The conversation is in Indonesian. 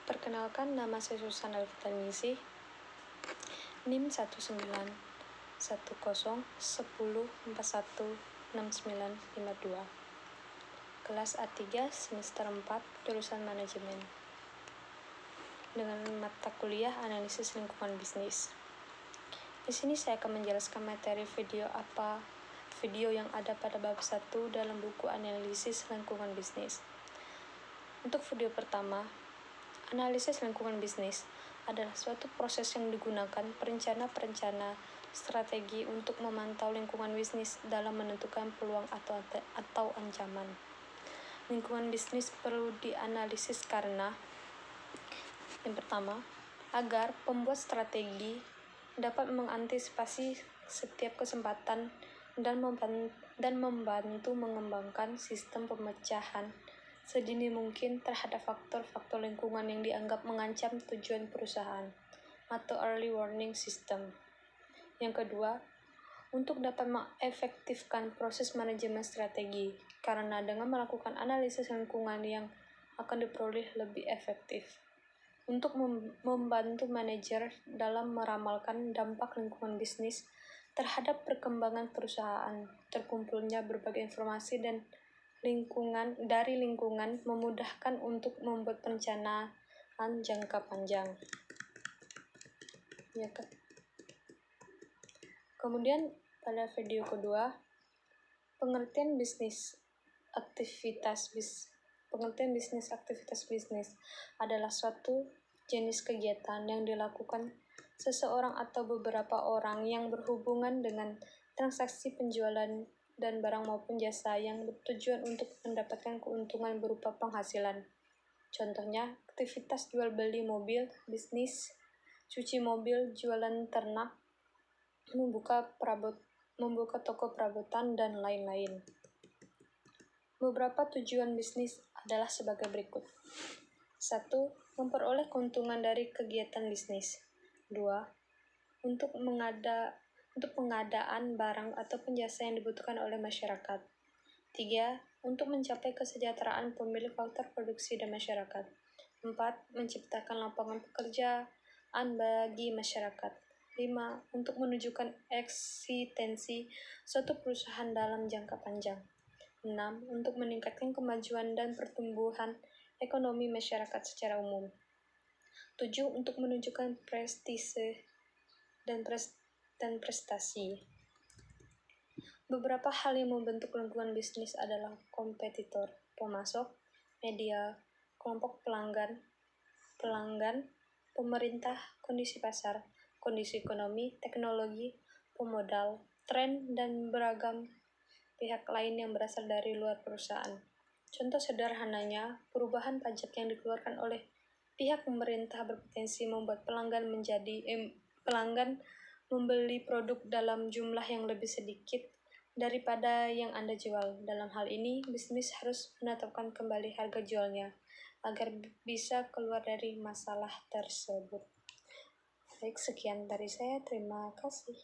Perkenalkan, nama saya Susan Alfitanisi, NIM 191010416952, kelas A3 semester 4, jurusan manajemen, dengan mata kuliah analisis lingkungan bisnis. Di sini saya akan menjelaskan materi video yang ada pada bab 1 dalam buku analisis lingkungan bisnis. Untuk video pertama, analisis lingkungan bisnis adalah suatu proses yang digunakan perencana strategi untuk memantau lingkungan bisnis dalam menentukan peluang atau ancaman. Lingkungan bisnis perlu dianalisis karena yang pertama, agar pembuat strategi dapat mengantisipasi setiap kesempatan dan membantu mengembangkan sistem pemecahan sedini mungkin terhadap faktor-faktor lingkungan yang dianggap mengancam tujuan perusahaan, atau early warning system. Yang kedua, untuk dapat mengefektifkan proses manajemen strategi, karena dengan melakukan analisis lingkungan yang akan diperoleh lebih efektif. Untuk membantu manajer dalam meramalkan dampak lingkungan bisnis terhadap perkembangan perusahaan, terkumpulnya berbagai informasi dari lingkungan memudahkan untuk membuat perencanaan jangka panjang. Ya kan? Kemudian pada video kedua, pengertian bisnis aktivitas bisnis adalah suatu jenis kegiatan yang dilakukan seseorang atau beberapa orang yang berhubungan dengan transaksi penjualan dan barang maupun jasa yang bertujuan untuk mendapatkan keuntungan berupa penghasilan. Contohnya, aktivitas jual beli mobil, bisnis, cuci mobil, jualan ternak, membuka toko perabotan, dan lain-lain. Beberapa tujuan bisnis adalah sebagai berikut. 1. Memperoleh keuntungan dari kegiatan bisnis. 2. Untuk pengadaan barang atau jasa yang dibutuhkan oleh masyarakat. 3. Untuk mencapai kesejahteraan pemilik faktor produksi dan masyarakat. 4. Menciptakan lapangan pekerjaan bagi masyarakat. 5. Untuk menunjukkan eksistensi suatu perusahaan dalam jangka panjang. 6. Untuk meningkatkan kemajuan dan pertumbuhan ekonomi masyarakat secara umum. 7. Untuk menunjukkan prestise dan prestasi. Beberapa hal yang membentuk lingkungan bisnis adalah kompetitor, pemasok, media, kelompok pelanggan, pemerintah, kondisi pasar, kondisi ekonomi, teknologi, pemodal, tren, dan beragam pihak lain yang berasal dari luar perusahaan. Contoh sederhananya, perubahan pajak yang dikeluarkan oleh pihak pemerintah berpotensi membuat pelanggan membeli produk dalam jumlah yang lebih sedikit daripada yang Anda jual. Dalam hal ini, bisnis harus menetapkan kembali harga jualnya agar bisa keluar dari masalah tersebut. Baik, sekian dari saya. Terima kasih.